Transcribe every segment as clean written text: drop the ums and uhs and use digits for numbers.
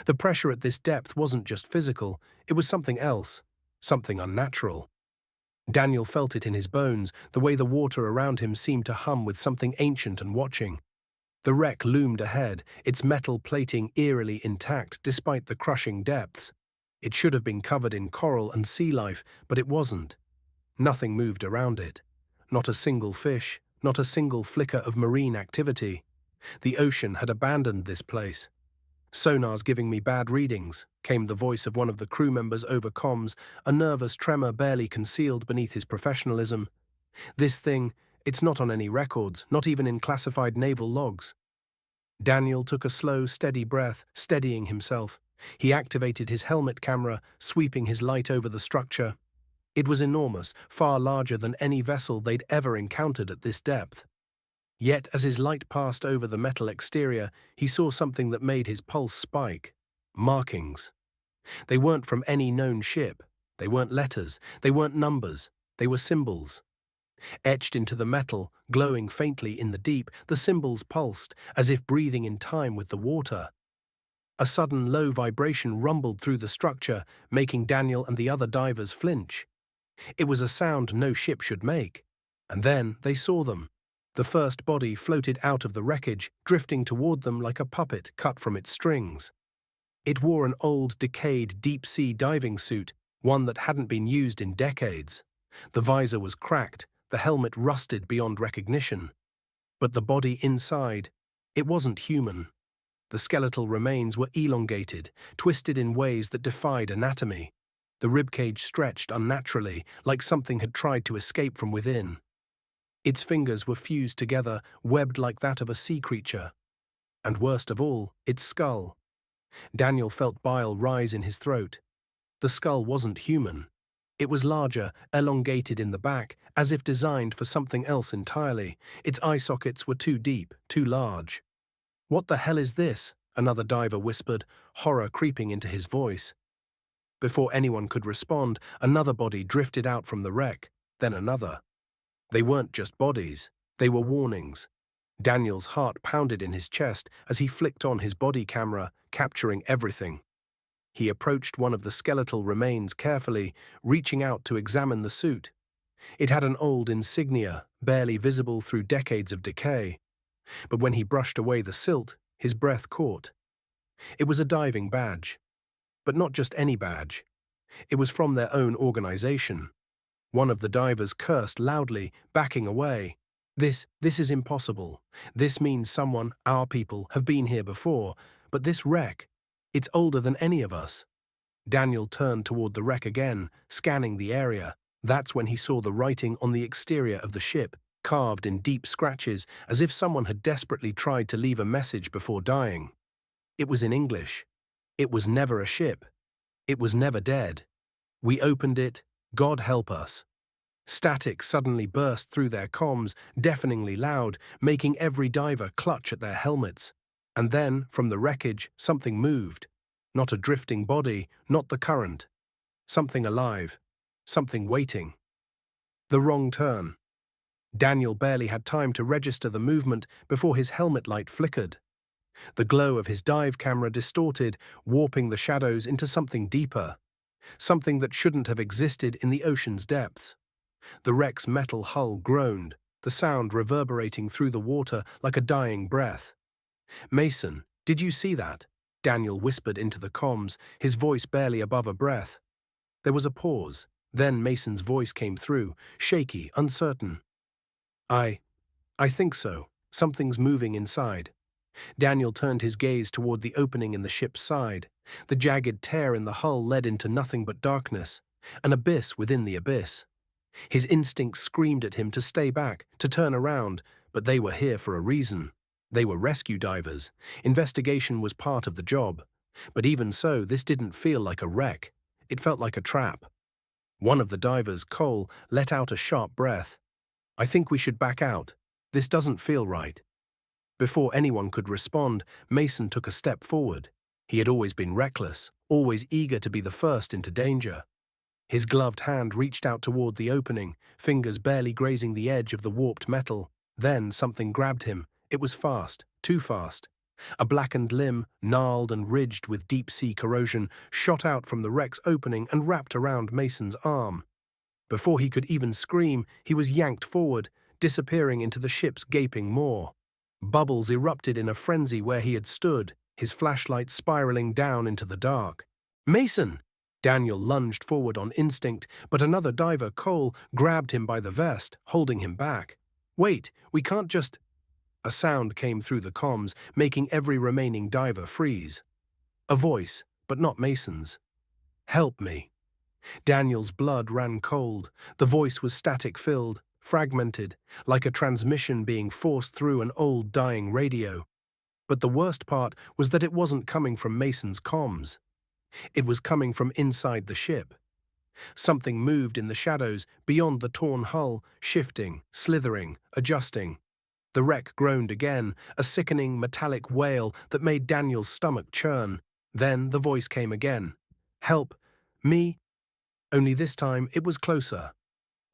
The pressure at this depth wasn't just physical, it was something else, something unnatural. Daniel felt it in his bones, the way the water around him seemed to hum with something ancient and watching. The wreck loomed ahead, its metal plating eerily intact despite the crushing depths. It should have been covered in coral and sea life, but it wasn't. Nothing moved around it. Not a single fish, not a single flicker of marine activity. The ocean had abandoned this place. "Sonar's giving me bad readings," came the voice of one of the crew members over comms, a nervous tremor barely concealed beneath his professionalism. "This thing, it's not on any records, not even in classified naval logs." Daniel took a slow, steady breath, steadying himself. He activated his helmet camera, sweeping his light over the structure. It was enormous, far larger than any vessel they'd ever encountered at this depth. Yet, as his light passed over the metal exterior, he saw something that made his pulse spike. Markings. They weren't from any known ship. They weren't letters. They weren't numbers. They were symbols. Etched into the metal, glowing faintly in the deep, the symbols pulsed, as if breathing in time with the water. A sudden low vibration rumbled through the structure, making Daniel and the other divers flinch. It was a sound no ship should make. And then they saw them. The first body floated out of the wreckage, drifting toward them like a puppet cut from its strings. It wore an old, decayed deep-sea diving suit, one that hadn't been used in decades. The visor was cracked, the helmet rusted beyond recognition. But the body inside, it wasn't human. The skeletal remains were elongated, twisted in ways that defied anatomy. The ribcage stretched unnaturally, like something had tried to escape from within. Its fingers were fused together, webbed like that of a sea creature. And worst of all, its skull. Daniel felt bile rise in his throat. The skull wasn't human. It was larger, elongated in the back, as if designed for something else entirely. Its eye sockets were too deep, too large. "What the hell is this?" another diver whispered, horror creeping into his voice. Before anyone could respond, another body drifted out from the wreck, then another. They weren't just bodies, they were warnings. Daniel's heart pounded in his chest as he flicked on his body camera, capturing everything. He approached one of the skeletal remains carefully, reaching out to examine the suit. It had an old insignia, barely visible through decades of decay. But when he brushed away the silt, his breath caught. It was a diving badge. But not just any badge. It was from their own organization. One of the divers cursed loudly, backing away. This is impossible. This means someone, our people, have been here before. But this wreck, it's older than any of us." Daniel turned toward the wreck again, scanning the area. That's when he saw the writing on the exterior of the ship, carved in deep scratches, as if someone had desperately tried to leave a message before dying. It was in English. It was never a ship. It was never dead. We opened it. God help us. Static suddenly burst through their comms, deafeningly loud, making every diver clutch at their helmets. And then, from the wreckage, something moved. Not a drifting body, not the current. Something alive. Something waiting. The wrong turn. Daniel barely had time to register the movement before his helmet light flickered. The glow of his dive camera distorted, warping the shadows into something deeper. Something that shouldn't have existed in the ocean's depths. The wreck's metal hull groaned, the sound reverberating through the water like a dying breath. "Mason, did you see that?" Daniel whispered into the comms, his voice barely above a breath. There was a pause. Then Mason's voice came through, shaky, uncertain. I think so. Something's moving inside." Daniel turned his gaze toward the opening in the ship's side. The jagged tear in the hull led into nothing but darkness, an abyss within the abyss. His instincts screamed at him to stay back, to turn around, but they were here for a reason. They were rescue divers. Investigation was part of the job. But even so, this didn't feel like a wreck. It felt like a trap. One of the divers, Cole, let out a sharp breath. "I think we should back out. This doesn't feel right." Before anyone could respond, Mason took a step forward. He had always been reckless, always eager to be the first into danger. His gloved hand reached out toward the opening, fingers barely grazing the edge of the warped metal. Then something grabbed him. It was fast, too fast. A blackened limb, gnarled and ridged with deep-sea corrosion, shot out from the wreck's opening and wrapped around Mason's arm. Before he could even scream, he was yanked forward, disappearing into the ship's gaping maw. Bubbles erupted in a frenzy where he had stood, his flashlight spiraling down into the dark. "Mason!" Daniel lunged forward on instinct, but another diver, Cole, grabbed him by the vest, holding him back. "Wait, we can't just—" A sound came through the comms, making every remaining diver freeze. A voice, but not Mason's. "Help me." Daniel's blood ran cold. The voice was static-filled, fragmented, like a transmission being forced through an old dying radio. But the worst part was that it wasn't coming from Mason's comms. It was coming from inside the ship. Something moved in the shadows beyond the torn hull, shifting, slithering, adjusting. The wreck groaned again, a sickening metallic wail that made Daniel's stomach churn. Then the voice came again. "Help! Me!" Only this time it was closer.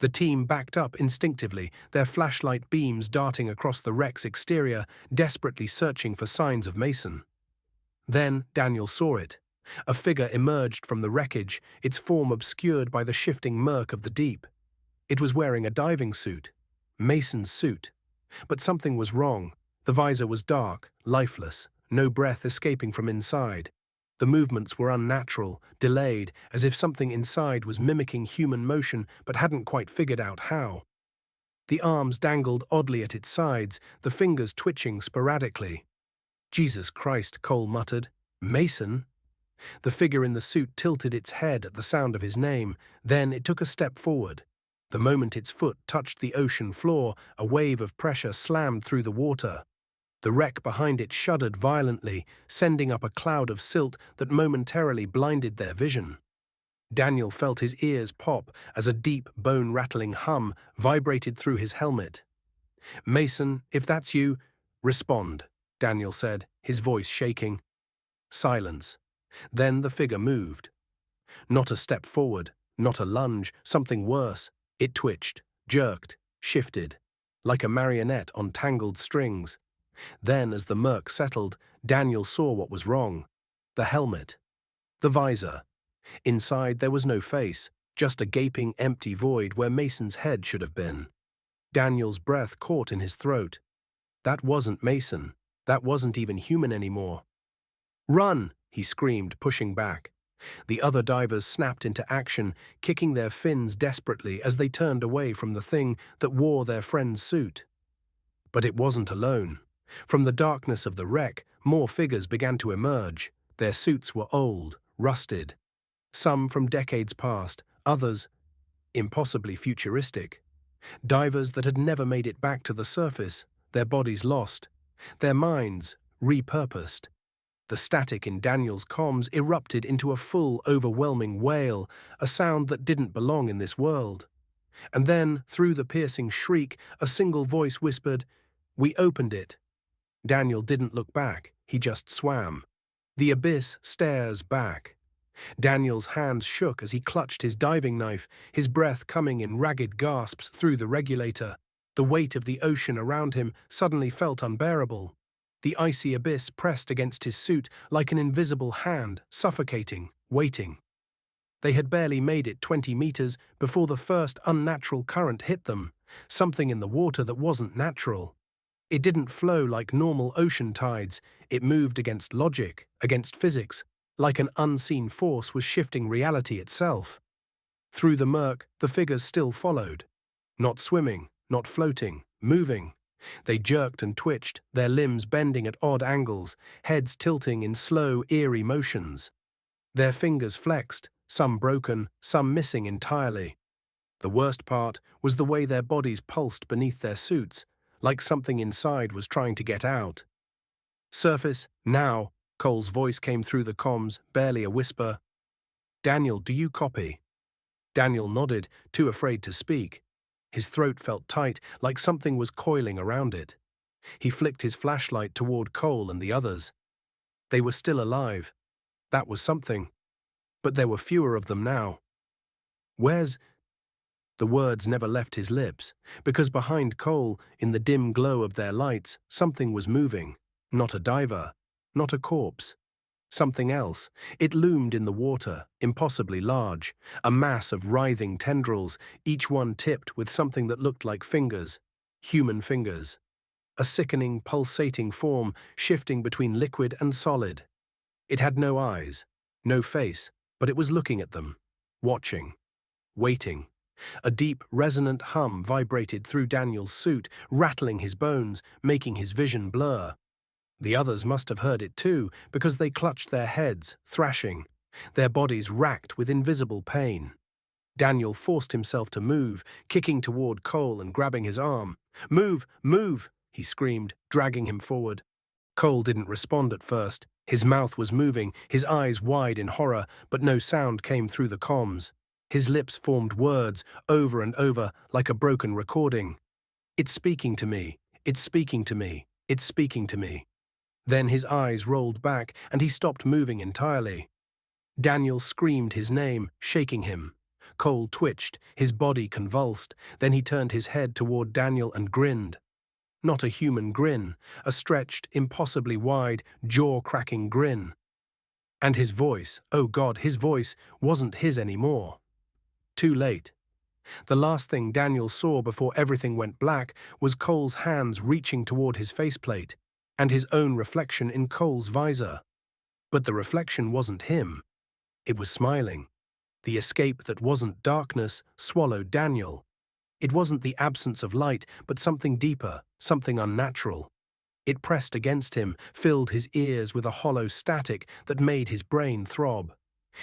The team backed up instinctively, their flashlight beams darting across the wreck's exterior, desperately searching for signs of Mason. Then Daniel saw it. A figure emerged from the wreckage, its form obscured by the shifting murk of the deep. It was wearing a diving suit. Mason's suit. But something was wrong. The visor was dark, lifeless, no breath escaping from inside. The movements were unnatural, delayed, as if something inside was mimicking human motion but hadn't quite figured out how. The arms dangled oddly at its sides, the fingers twitching sporadically. "Jesus Christ," Cole muttered. "Mason?" The figure in the suit tilted its head at the sound of his name, then it took a step forward. The moment its foot touched the ocean floor, a wave of pressure slammed through the water. The wreck behind it shuddered violently, sending up a cloud of silt that momentarily blinded their vision. Daniel felt his ears pop as a deep, bone-rattling hum vibrated through his helmet. "Mason, if that's you, respond," Daniel said, his voice shaking. Silence. Then the figure moved. Not a step forward, not a lunge, something worse. It twitched, jerked, shifted, like a marionette on tangled strings. Then, as the murk settled, Daniel saw what was wrong. The helmet. The visor. Inside there was no face, just a gaping, empty void where Mason's head should have been. Daniel's breath caught in his throat. That wasn't Mason. That wasn't even human anymore. "Run!" he screamed, pushing back. The other divers snapped into action, kicking their fins desperately as they turned away from the thing that wore their friend's suit. But it wasn't alone. From the darkness of the wreck, more figures began to emerge. Their suits were old, rusted. Some from decades past, others impossibly futuristic. Divers that had never made it back to the surface, their bodies lost, their minds repurposed. The static in Daniel's comms erupted into a full, overwhelming wail, a sound that didn't belong in this world. And then, through the piercing shriek, a single voice whispered, "We opened it." Daniel didn't look back, he just swam. The abyss stares back. Daniel's hands shook as he clutched his diving knife, his breath coming in ragged gasps through the regulator. The weight of the ocean around him suddenly felt unbearable. The icy abyss pressed against his suit like an invisible hand, suffocating, waiting. They had barely made it 20 meters before the first unnatural current hit them, something in the water that wasn't natural. It didn't flow like normal ocean tides, it moved against logic, against physics, like an unseen force was shifting reality itself. Through the murk, the figures still followed. Not swimming, not floating, moving. They jerked and twitched, their limbs bending at odd angles, heads tilting in slow, eerie motions. Their fingers flexed, some broken, some missing entirely. The worst part was the way their bodies pulsed beneath their suits, like something inside was trying to get out. "Surface, now," Cole's voice came through the comms, barely a whisper. "Daniel, do you copy?" Daniel nodded, too afraid to speak. His throat felt tight, like something was coiling around it. He flicked his flashlight toward Cole and the others. They were still alive. That was something. But there were fewer of them now. "Where's—" The words never left his lips, because behind Cole, in the dim glow of their lights, something was moving. Not a diver, not a corpse. Something else. It loomed in the water, impossibly large, a mass of writhing tendrils, each one tipped with something that looked like fingers, human fingers. A sickening, pulsating form shifting between liquid and solid. It had no eyes, no face, but it was looking at them, watching, waiting. A deep, resonant hum vibrated through Daniel's suit, rattling his bones, making his vision blur. The others must have heard it too, because they clutched their heads, thrashing, their bodies racked with invisible pain. Daniel forced himself to move, kicking toward Cole and grabbing his arm. "Move! Move!" he screamed, dragging him forward. Cole didn't respond at first. His mouth was moving, his eyes wide in horror, but no sound came through the comms. His lips formed words, over and over, like a broken recording. "It's speaking to me. It's speaking to me. It's speaking to me." Then his eyes rolled back, and he stopped moving entirely. Daniel screamed his name, shaking him. Cole twitched, his body convulsed. Then he turned his head toward Daniel and grinned. Not a human grin, a stretched, impossibly wide, jaw-cracking grin. And his voice, oh God, his voice, wasn't his anymore. Too late. The last thing Daniel saw before everything went black was Cole's hands reaching toward his faceplate, and his own reflection in Cole's visor. But the reflection wasn't him. It was smiling. The escape that wasn't darkness swallowed Daniel. It wasn't the absence of light, but something deeper, something unnatural. It pressed against him, filled his ears with a hollow static that made his brain throb.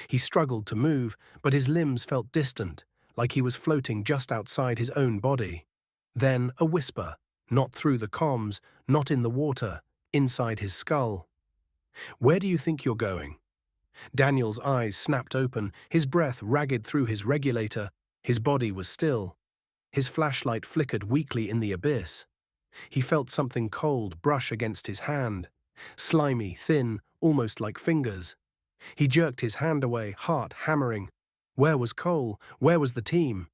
He struggled to move, but his limbs felt distant, like he was floating just outside his own body. Then a whisper, not through the comms, not in the water, inside his skull. "Where do you think you're going?" Daniel's eyes snapped open, his breath ragged through his regulator. His body was still. His flashlight flickered weakly in the abyss. He felt something cold brush against his hand. Slimy, thin, almost like fingers. He jerked his hand away, heart hammering. Where was Cole? Where was the team?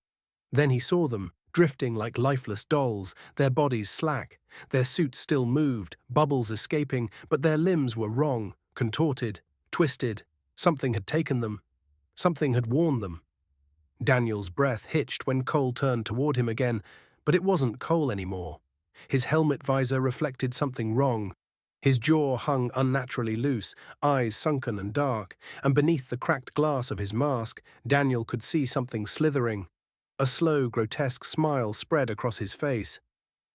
Then he saw them, drifting like lifeless dolls, their bodies slack. Their suits still moved, bubbles escaping, but their limbs were wrong, contorted, twisted. Something had taken them. Something had worn them. Daniel's breath hitched when Cole turned toward him again, but it wasn't Cole anymore. His helmet visor reflected something wrong. His jaw hung unnaturally loose, eyes sunken and dark, and beneath the cracked glass of his mask, Daniel could see something slithering. A slow, grotesque smile spread across his face.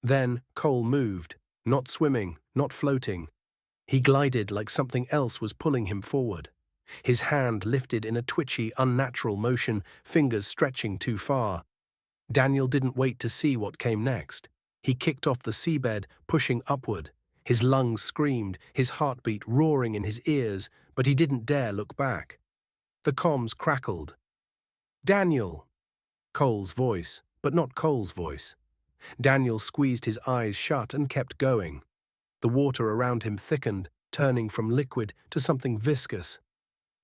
Then Cole moved, not swimming, not floating. He glided like something else was pulling him forward. His hand lifted in a twitchy, unnatural motion, fingers stretching too far. Daniel didn't wait to see what came next. He kicked off the seabed, pushing upward. His lungs screamed, his heartbeat roaring in his ears, but he didn't dare look back. The comms crackled. "Daniel!" Cole's voice, but not Cole's voice. Daniel squeezed his eyes shut and kept going. The water around him thickened, turning from liquid to something viscous,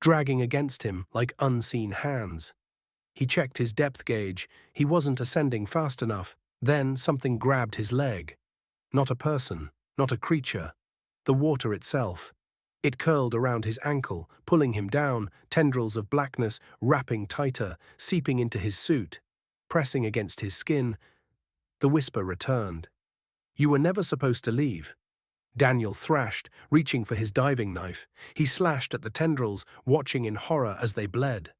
dragging against him like unseen hands. He checked his depth gauge. He wasn't ascending fast enough. Then something grabbed his leg. Not a person, not a creature. The water itself. It curled around his ankle, pulling him down, tendrils of blackness wrapping tighter, seeping into his suit, pressing against his skin. The whisper returned. "You were never supposed to leave." Daniel thrashed, reaching for his diving knife. He slashed at the tendrils, watching in horror as they bled.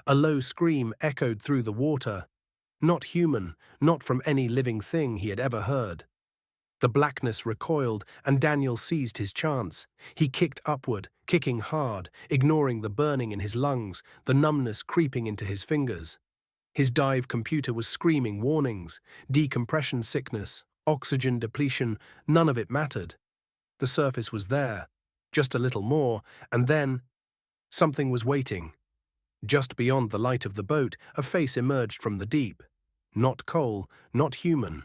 A low scream echoed through the water. Not human, not from any living thing he had ever heard. The blackness recoiled, and Daniel seized his chance. He kicked upward, kicking hard, ignoring the burning in his lungs, the numbness creeping into his fingers. His dive computer was screaming warnings, decompression sickness, oxygen depletion, none of it mattered. The surface was there, just a little more, and then something was waiting. Just beyond the light of the boat, a face emerged from the deep. Not Cole, not human.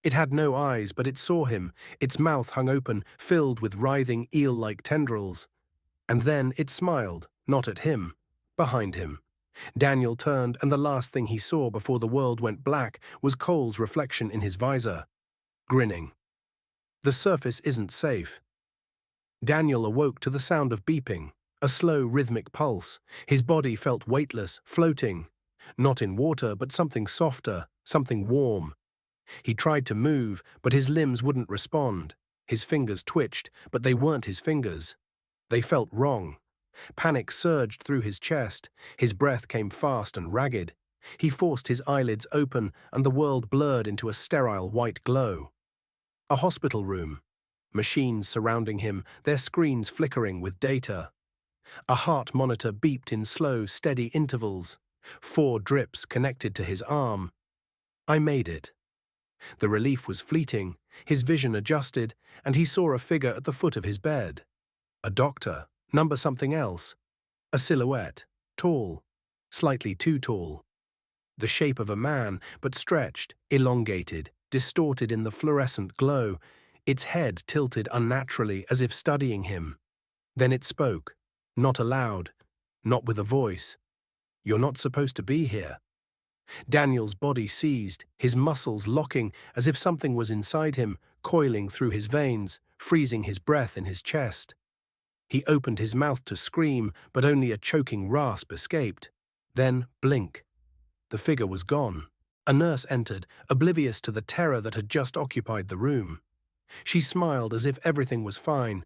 It had no eyes, but it saw him. Its mouth hung open, filled with writhing eel-like tendrils. And then it smiled, not at him, behind him. Daniel turned, and the last thing he saw before the world went black was Cole's reflection in his visor, grinning. "The surface isn't safe." Daniel awoke to the sound of beeping, a slow rhythmic pulse. His body felt weightless, floating. Not in water, but something softer, something warm. He tried to move, but his limbs wouldn't respond. His fingers twitched, but they weren't his fingers. They felt wrong. Panic surged through his chest. His breath came fast and ragged. He forced his eyelids open, and the world blurred into a sterile white glow. A hospital room. Machines surrounding him, their screens flickering with data. A heart monitor beeped in slow, steady intervals. 4 drips connected to his arm. I made it. The relief was fleeting, his vision adjusted, and he saw a figure at the foot of his bed. A doctor, number something else. A silhouette, tall, slightly too tall. The shape of a man, but stretched, elongated, distorted in the fluorescent glow, its head tilted unnaturally as if studying him. Then it spoke, not aloud, not with a voice. "You're not supposed to be here." Daniel's body seized, his muscles locking as if something was inside him, coiling through his veins, freezing his breath in his chest. He opened his mouth to scream, but only a choking rasp escaped. Then, blink. The figure was gone. A nurse entered, oblivious to the terror that had just occupied the room. She smiled as if everything was fine.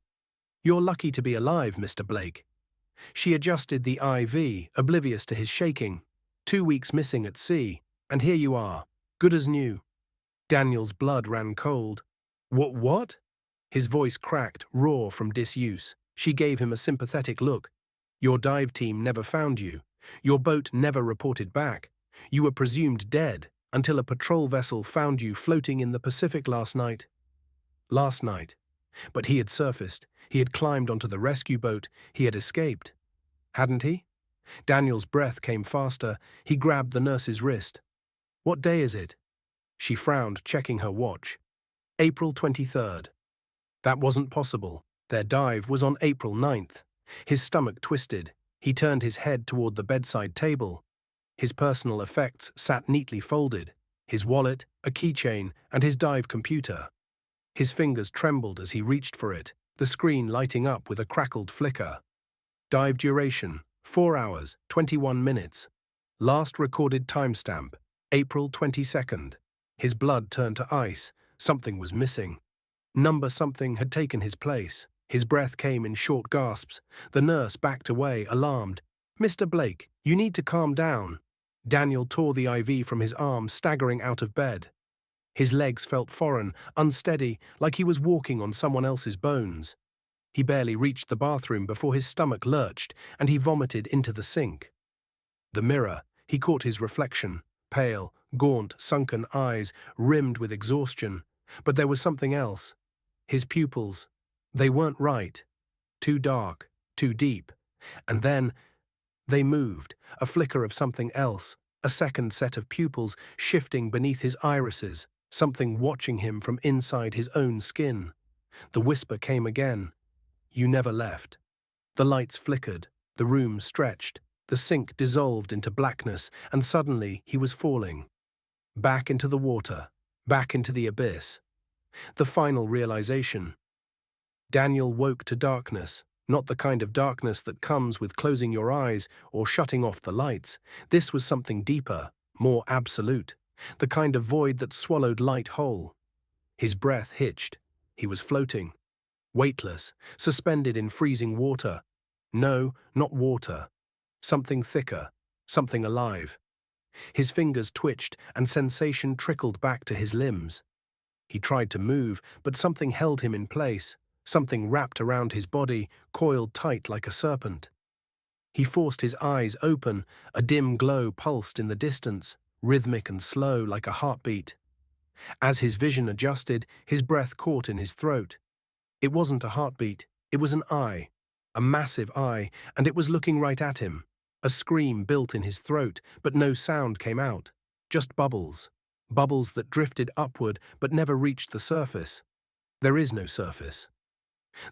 "You're lucky to be alive, Mr. Blake." She adjusted the IV, oblivious to his shaking. 2 weeks missing at sea, and here you are, good as new. Daniel's blood ran cold. What? His voice cracked, raw from disuse. She gave him a sympathetic look. "Your dive team never found you. Your boat never reported back. You were presumed dead until a patrol vessel found you floating in the Pacific last night." Last night. But he had surfaced. He had climbed onto the rescue boat. He had escaped. Hadn't he? Daniel's breath came faster. He grabbed the nurse's wrist. "What day is it?" She frowned, checking her watch. April 23rd. That wasn't possible. Their dive was on April 9th. His stomach twisted. He turned his head toward the bedside table. His personal effects sat neatly folded. His wallet, a keychain, and his dive computer. His fingers trembled as he reached for it, the screen lighting up with a crackled flicker. Dive duration, 4 hours, 21 minutes. Last recorded timestamp, April 22nd. His blood turned to ice. Something was missing. Number something had taken his place. His breath came in short gasps. The nurse backed away, alarmed. "Mr. Blake, you need to calm down." Daniel tore the IV from his arm, staggering out of bed. His legs felt foreign, unsteady, like he was walking on someone else's bones. He barely reached the bathroom before his stomach lurched, and he vomited into the sink. The mirror, he caught his reflection, pale, gaunt, sunken eyes, rimmed with exhaustion. But there was something else. His pupils. They weren't right. Too dark, too deep. And then they moved, a flicker of something else, a second set of pupils shifting beneath his irises, something watching him from inside his own skin. The whisper came again. "You never left." The lights flickered, the room stretched, the sink dissolved into blackness, and suddenly he was falling. Back into the water, back into the abyss. The final realization. Daniel woke to darkness, not the kind of darkness that comes with closing your eyes or shutting off the lights. This was something deeper, more absolute, the kind of void that swallowed light whole. His breath hitched. He was floating. Weightless, suspended in freezing water. No, not water. Something thicker, something alive. His fingers twitched and sensation trickled back to his limbs. He tried to move, but something held him in place, something wrapped around his body, coiled tight like a serpent. He forced his eyes open, a dim glow pulsed in the distance, rhythmic and slow like a heartbeat. As his vision adjusted, his breath caught in his throat. It wasn't a heartbeat, it was an eye, a massive eye, and it was looking right at him. A scream built in his throat, but no sound came out, just bubbles. Bubbles that drifted upward but never reached the surface. There is no surface.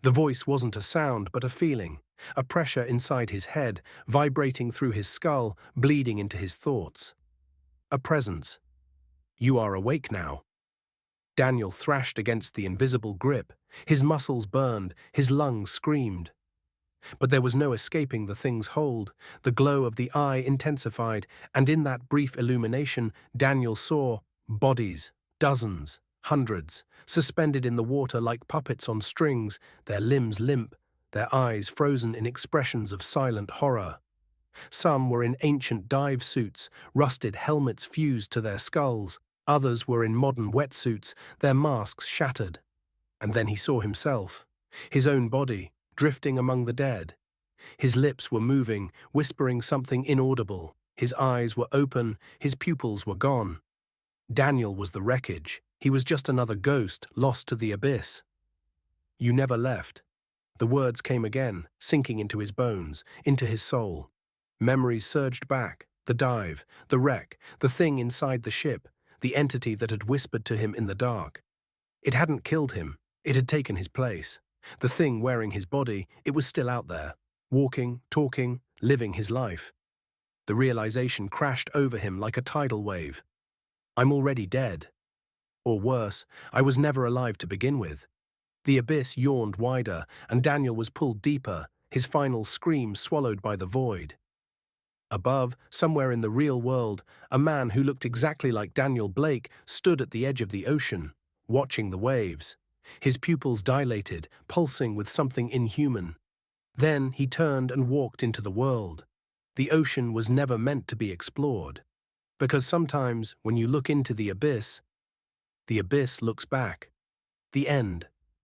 The voice wasn't a sound but a feeling, a pressure inside his head, vibrating through his skull, bleeding into his thoughts. A presence. "You are awake now." Daniel thrashed against the invisible grip. His muscles burned, his lungs screamed. But there was no escaping the thing's hold. The glow of the eye intensified, and in that brief illumination, Daniel saw bodies, dozens, hundreds, suspended in the water like puppets on strings, their limbs limp, their eyes frozen in expressions of silent horror. Some were in ancient dive suits, rusted helmets fused to their skulls. Others were in modern wetsuits, their masks shattered. And then he saw himself, his own body, drifting among the dead. His lips were moving, whispering something inaudible. His eyes were open, his pupils were gone. Daniel was the wreckage. He was just another ghost, lost to the abyss. "You never left." The words came again, sinking into his bones, into his soul. Memories surged back, the dive, the wreck, the thing inside the ship, the entity that had whispered to him in the dark. It hadn't killed him, it had taken his place. The thing wearing his body, it was still out there, walking, talking, living his life. The realization crashed over him like a tidal wave. I'm already dead. Or worse, I was never alive to begin with. The abyss yawned wider, and Daniel was pulled deeper, his final scream swallowed by the void. Above, somewhere in the real world, a man who looked exactly like Daniel Blake stood at the edge of the ocean, watching the waves. His pupils dilated, pulsing with something inhuman. Then he turned and walked into the world. The ocean was never meant to be explored. Because sometimes, when you look into the abyss looks back. The end.